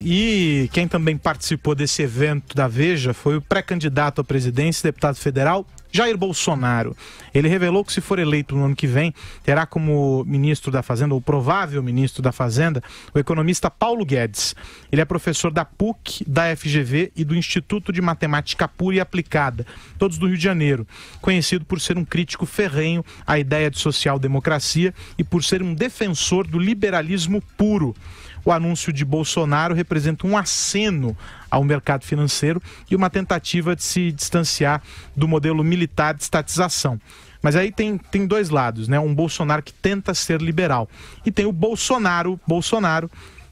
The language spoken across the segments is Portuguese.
E quem também participou desse evento da Veja foi o pré-candidato à presidência, deputado federal, Jair Bolsonaro. Ele revelou que, se for eleito no ano que vem, terá como ministro da Fazenda, ou provável ministro da Fazenda, o economista Paulo Guedes. Ele é professor da PUC, da FGV e do Instituto de Matemática Pura e Aplicada, todos do Rio de Janeiro, conhecido por ser um crítico ferrenho à ideia de social-democracia e por ser um defensor do liberalismo puro. O anúncio de Bolsonaro representa um aceno ao mercado financeiro e uma tentativa de se distanciar do modelo militar de estatização. Mas aí tem dois lados, né? Um Bolsonaro que tenta ser liberal e tem o Bolsonaro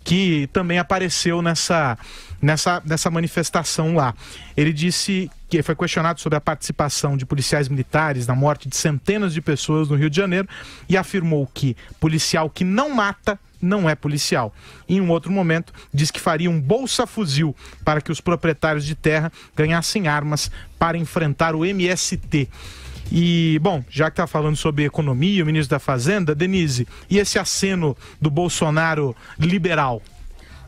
que também apareceu nessa manifestação lá. Ele disse que foi questionado sobre a participação de policiais militares na morte de centenas de pessoas no Rio de Janeiro e afirmou que policial que não mata não é policial. Em um outro momento, diz que faria um bolsa-fuzil para que os proprietários de terra ganhassem armas para enfrentar o MST. E, bom, já que está falando sobre economia, o ministro da Fazenda, Denise, e esse aceno do Bolsonaro liberal?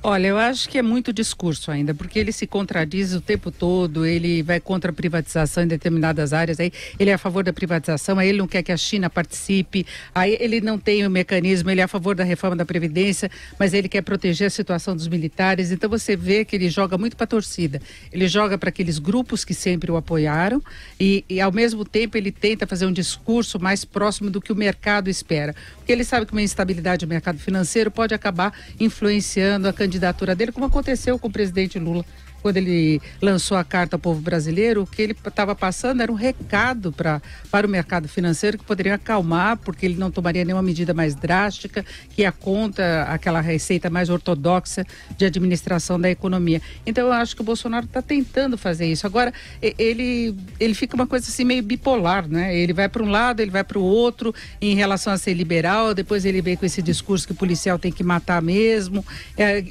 Olha, eu acho que é muito discurso ainda, porque ele se contradiz o tempo todo, ele vai contra a privatização em determinadas áreas, aí ele é a favor da privatização, aí ele não quer que a China participe, aí ele não tem o mecanismo, ele é a favor da reforma da Previdência, mas ele quer proteger a situação dos militares, então você vê que ele joga muito para a torcida, ele joga para aqueles grupos que sempre o apoiaram e ao mesmo tempo ele tenta fazer um discurso mais próximo do que o mercado espera, porque ele sabe que uma instabilidade do mercado financeiro pode acabar influenciando a candidatura dele, como aconteceu com o presidente Lula, quando ele lançou a carta ao povo brasileiro. O que ele estava passando era um recado para o mercado financeiro que poderia acalmar, porque ele não tomaria nenhuma medida mais drástica, que ia contra aquela receita mais ortodoxa de administração da economia. Então eu acho que o Bolsonaro está tentando fazer isso. Agora, ele fica uma coisa assim meio bipolar, né? Ele vai para um lado, ele vai para o outro em relação a ser liberal, depois ele vem com esse discurso que o policial tem que matar mesmo.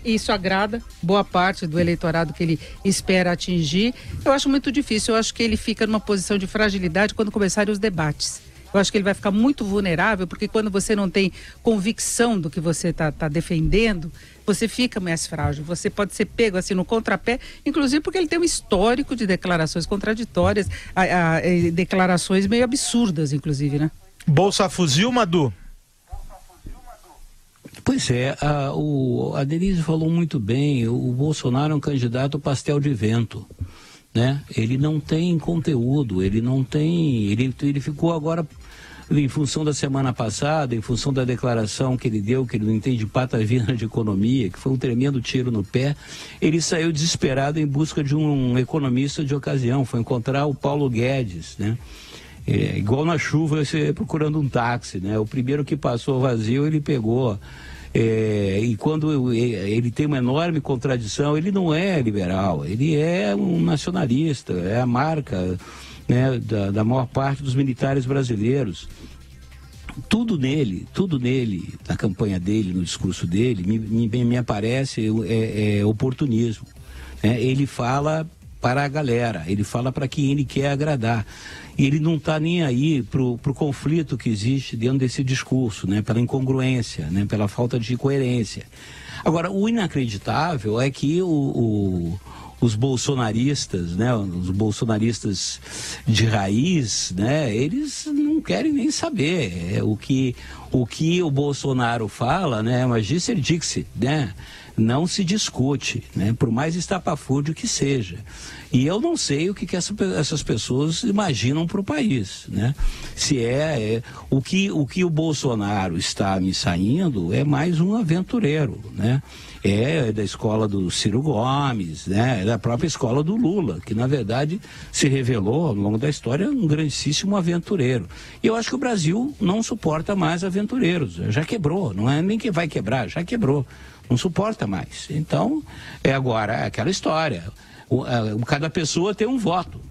Isso agrada boa parte do eleitorado que ele espera atingir. Eu acho muito difícil, eu acho que ele fica numa posição de fragilidade quando começarem os debates. Eu acho que ele vai ficar muito vulnerável, porque quando você não tem convicção do que você está defendendo, você fica mais frágil, você pode ser pego assim no contrapé, inclusive porque ele tem um histórico de declarações contraditórias, declarações meio absurdas, inclusive, né? Bolsa-fuzil, Madu? Pois é, a Denise falou muito bem, o Bolsonaro é um candidato pastel de vento, né? Ele não tem conteúdo, ele ficou agora, em função da semana passada, em função da declaração que ele deu, que ele não entende patavina de economia, que foi um tremendo tiro no pé, ele saiu desesperado em busca de um economista de ocasião, foi encontrar o Paulo Guedes, né? Igual na chuva, você procurando um táxi, né? O primeiro que passou vazio, ele pegou. E quando ele tem uma enorme contradição, ele não é liberal, ele é um nacionalista, é a marca, né, da maior parte dos militares brasileiros. Tudo nele, na campanha dele, no discurso dele, me aparece oportunismo, né? Ele fala para a galera, ele fala para quem ele quer agradar. E ele não está nem aí para o conflito que existe dentro desse discurso, né? Pela incongruência, né? Pela falta de coerência. Agora, o inacreditável é que os bolsonaristas, né? Os bolsonaristas de raiz, né? Eles não querem nem saber. O que o Bolsonaro fala, né? Mas disse dixit, né? Não se discute, né? Por mais estapafúrdio que seja. E eu não sei o que essas pessoas imaginam para o país, né? Se o que o Bolsonaro está me saindo é mais um aventureiro, né? É da escola do Ciro Gomes, né? É da própria escola do Lula, que na verdade se revelou ao longo da história um grandíssimo aventureiro. E eu acho que o Brasil não suporta mais aventureiros, já quebrou, não é nem que vai quebrar, já quebrou. Não suporta mais. Então, agora aquela história. Cada pessoa tem um voto.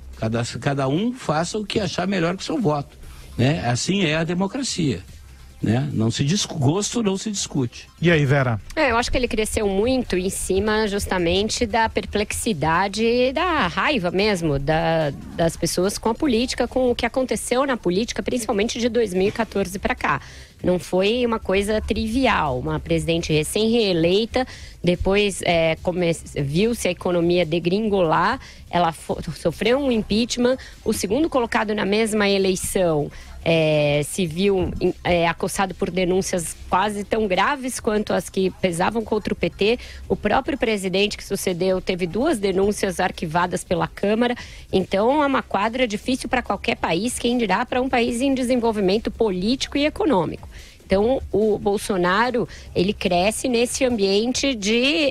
Cada um faça o que achar melhor com o seu voto, né? Assim é a democracia, né? Gosto não se discute. E aí, Vera? Eu acho que ele cresceu muito em cima justamente da perplexidade e da raiva mesmo das pessoas com a política, com o que aconteceu na política, principalmente de 2014 para cá. Não foi uma coisa trivial, uma presidente recém-reeleita, depois viu-se a economia degringolar, ela sofreu um impeachment, o segundo colocado na mesma eleição se viu acossado por denúncias quase tão graves quanto as que pesavam contra o PT. O próprio presidente que sucedeu teve 2 denúncias arquivadas pela Câmara. Então é uma quadra difícil para qualquer país, quem dirá para um país em desenvolvimento político e econômico. Então, o Bolsonaro, ele cresce nesse ambiente de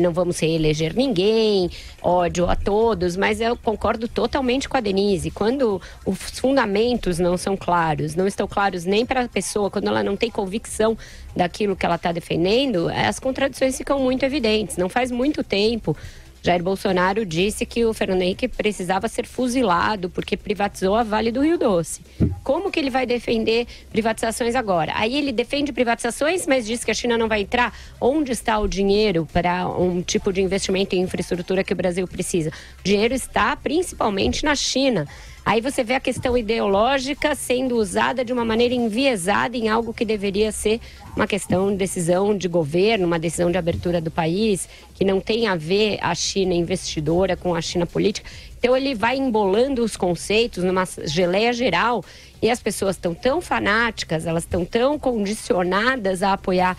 não vamos reeleger ninguém, ódio a todos, mas eu concordo totalmente com a Denise. Quando os fundamentos não são claros, não estão claros nem para a pessoa, quando ela não tem convicção daquilo que ela está defendendo, as contradições ficam muito evidentes. Não faz muito tempo, Jair Bolsonaro disse que o Fernando Henrique precisava ser fuzilado porque privatizou a Vale do Rio Doce. Como que ele vai defender privatizações agora? Aí ele defende privatizações, mas diz que a China não vai entrar. Onde está o dinheiro para um tipo de investimento em infraestrutura que o Brasil precisa? O dinheiro está principalmente na China. Aí você vê a questão ideológica sendo usada de uma maneira enviesada em algo que deveria ser uma questão de decisão de governo, uma decisão de abertura do país, que não tem a ver a China investidora com a China política. Então ele vai embolando os conceitos numa geleia geral e as pessoas estão tão fanáticas, elas estão tão condicionadas a apoiar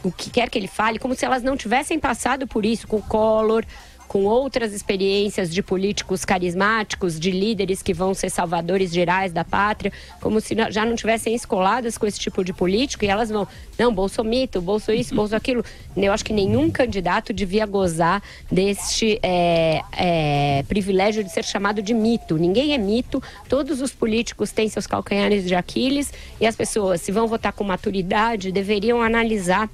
o que quer que ele fale, como se elas não tivessem passado por isso com o Collor, com outras experiências de políticos carismáticos, de líderes que vão ser salvadores gerais da pátria, como se já não tivessem escoladas com esse tipo de político, e elas vão, não, bolsomito, bolso isso, bolso aquilo. Eu acho que nenhum candidato devia gozar deste privilégio de ser chamado de mito. Ninguém é mito, todos os políticos têm seus calcanhares de Aquiles, e as pessoas, se vão votar com maturidade, deveriam analisar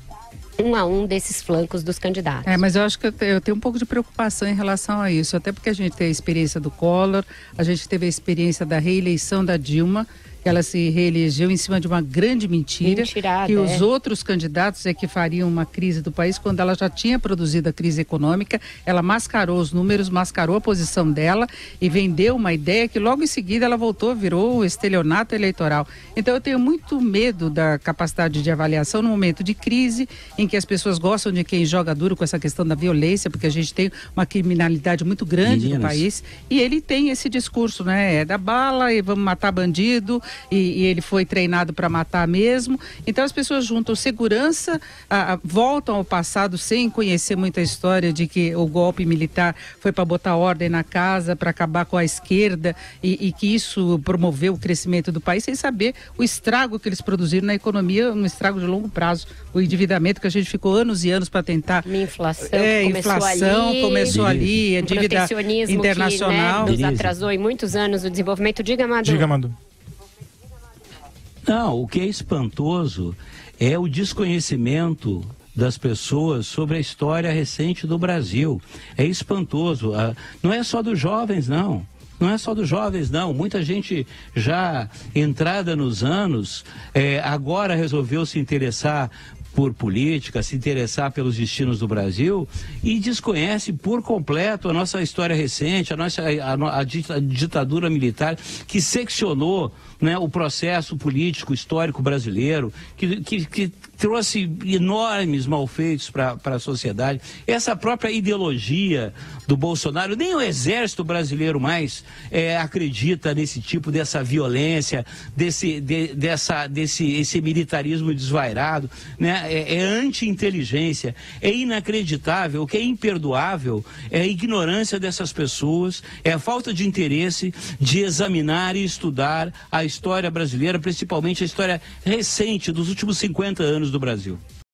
um a um desses flancos dos candidatos. Mas eu acho que eu tenho um pouco de preocupação em relação a isso, até porque a gente tem a experiência do Collor, a gente teve a experiência da reeleição da Dilma, que ela se reelegeu em cima de uma grande mentira, que os outros candidatos que fariam uma crise do país, quando ela já tinha produzido a crise econômica, ela mascarou os números, mascarou a posição dela e vendeu uma ideia que logo em seguida ela virou estelionato eleitoral. Então eu tenho muito medo da capacidade de avaliação no momento de crise, em que as pessoas gostam de quem joga duro com essa questão da violência, porque a gente tem uma criminalidade muito grande no país, e ele tem esse discurso, né, da bala e vamos matar bandido, e ele foi treinado para matar mesmo. Então as pessoas juntam segurança, voltam ao passado sem conhecer muita história de que o golpe militar foi para botar ordem na casa, para acabar com a esquerda e que isso promoveu o crescimento do país, sem saber o estrago que eles produziram na economia, um estrago de longo prazo, o endividamento que a gente ficou anos e anos para tentar... Uma inflação começou ali, a dívida internacional. Que, nos atrasou em muitos anos o desenvolvimento. Diga, Madu. Não, o que é espantoso é o desconhecimento das pessoas sobre a história recente do Brasil. É espantoso. Não é só dos jovens, não. Não é só dos jovens, não. Muita gente já entrada nos anos, agora resolveu se interessar por política, se interessar pelos destinos do Brasil e desconhece por completo a nossa história recente, a ditadura militar que seccionou, né, o processo político histórico brasileiro, que trouxe enormes malfeitos para a sociedade. Essa própria ideologia do Bolsonaro, nem o exército brasileiro mais acredita nesse tipo dessa violência, esse militarismo desvairado, né? É anti-inteligência, é inacreditável. O que é imperdoável é a ignorância dessas pessoas, é a falta de interesse de examinar e estudar a história brasileira, principalmente a história recente dos últimos 50 anos do Brasil.